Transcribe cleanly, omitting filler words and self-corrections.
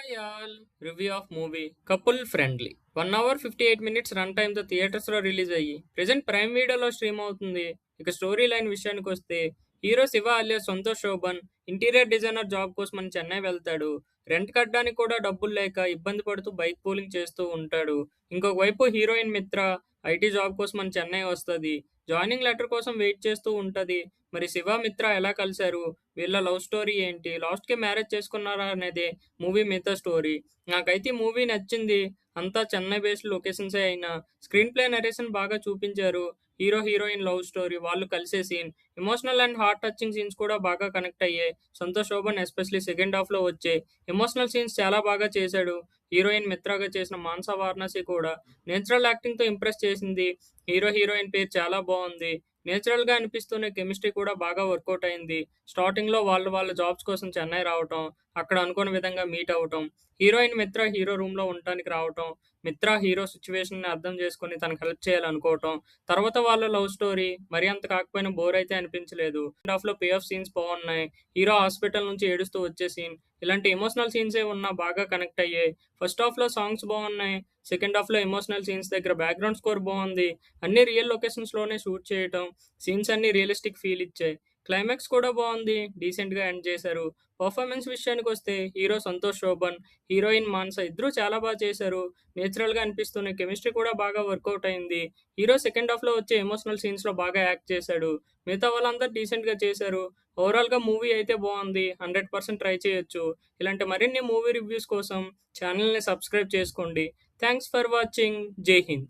Hi all, review of movie couple friendly 1 hour 58 minutes run టైమ్తో థియేటర్స్లో release అయ్యి present prime వీడియోలో stream అవుతుంది. ఇక స్టోరీ లైన్ విషయానికి వస్తే hero Shiva alias Santosh Sobhan interior designer job కోసం మన చెన్నై వెళ్తాడు. రెంట్ కట్టడానికి కూడా డబ్బులు లేక ఇబ్బంది పడుతూ బైక్ పూలింగ్ చేస్తూ ఉంటాడు. ఇంకొక వైపు హీరోయిన్ మిత్ర ఐటీ జాబ్ కోసం మన చెన్నై వస్తుంది. జాయినింగ్ లెటర్ కోసం వెయిట్ చేస్తూ ఉంటుంది. మరి శివ మిత్ర ఎలా కలిశారు, వీళ్ళ లవ్ స్టోరీ ఏంటి, లాస్ట్కి మ్యారేజ్ చేసుకున్నారా అనేది మూవీ మిగతా స్టోరీ. నాకైతే ఈ మూవీ నచ్చింది. అంతా చెన్నై బేస్డ్ లొకేషన్సే అయినా స్క్రీన్ ప్లే నరేషన్ బాగా చూపించారు. హీరో హీరోయిన్ లవ్ స్టోరీ, వాళ్ళు కలిసే scene, emotional and heart touching scenes కూడా బాగా కనెక్ట్ అయ్యాయి. సంతోష్ శోభన్ ఎస్పెషలీ సెకండ్ హాఫ్లో వచ్చే ఎమోషనల్ సీన్స్ చాలా బాగా చేశాడు. హీరోయిన్ మిత్రగా చేసిన మానస వారణాసి కూడా నేచురల్ యాక్టింగ్తో ఇంప్రెస్ చేసింది. హీరో హీరోయిన్ పేరు చాలా బాగుంది. నేచురల్గా అనిపిస్తూనే కెమిస్ట్రీ కూడా బాగా వర్కౌట్ అయింది. స్టార్టింగ్లో వాళ్ళ జాబ్స్ కోసం చెన్నై రావటం, అక్కడ అనుకోని విధంగా మీట్ అవ్వటం, హీరోయిన్ మిత్ర హీరో రూమ్లో ఉండటానికి రావటం, మిత్ర హీరో సిచ్యువేషన్ని అర్థం చేసుకుని తనకు హెల్ప్ చేయాలనుకోవటం, తర్వాత వాళ్ళ లవ్ స్టోరీ మరీ అంత కాకపోయినా బోర్ అయితే అనిపించలేదు. సెకండ్ హాఫ్లో పే ఆఫ్ సీన్స్ బాగున్నాయి. హీరో హాస్పిటల్ నుంచి ఏడుస్తూ వచ్చే సీన్, ఇలాంటి ఎమోషనల్ సీన్సే ఉన్నా బాగా కనెక్ట్ అయ్యాయి. ఫస్ట్ హాఫ్లో సాంగ్స్ బాగున్నాయి. సెకండ్ హాఫ్లో ఎమోషనల్ సీన్స్ దగ్గర బ్యాక్గ్రౌండ్ స్కోర్ బాగుంది. అన్ని రియల్ లొకేషన్స్లోనే షూట్ చేయటం, సీన్స్ అన్ని రియలిస్టిక్ ఫీల్ ఇచ్చాయి. క్లైమాక్స్ కూడా బాగుంది, డీసెంట్గా ఎండ్ చేశారు. పర్ఫార్మెన్స్ విషయానికి వస్తే హీరో సంతోష్ శోభన్, హీరోయిన్ మానస ఇద్దరూ చాలా బాగా చేశారు. నేచురల్గా అనిపిస్తున్న కెమిస్ట్రీ కూడా బాగా వర్కౌట్ అయింది. హీరో సెకండ్ హాఫ్లో వచ్చే ఎమోషనల్ సీన్స్లో బాగా యాక్ట్ చేశాడు. మిగతా వాళ్ళందరూ డీసెంట్గా చేశారు. ఓవరాల్గా మూవీ అయితే బాగుంది, 100% ట్రై చేయొచ్చు. ఇలాంటి మరిన్ని మూవీ రివ్యూస్ కోసం ఛానల్ని సబ్స్క్రైబ్ చేసుకోండి. Thanks for watching. జై హింద్.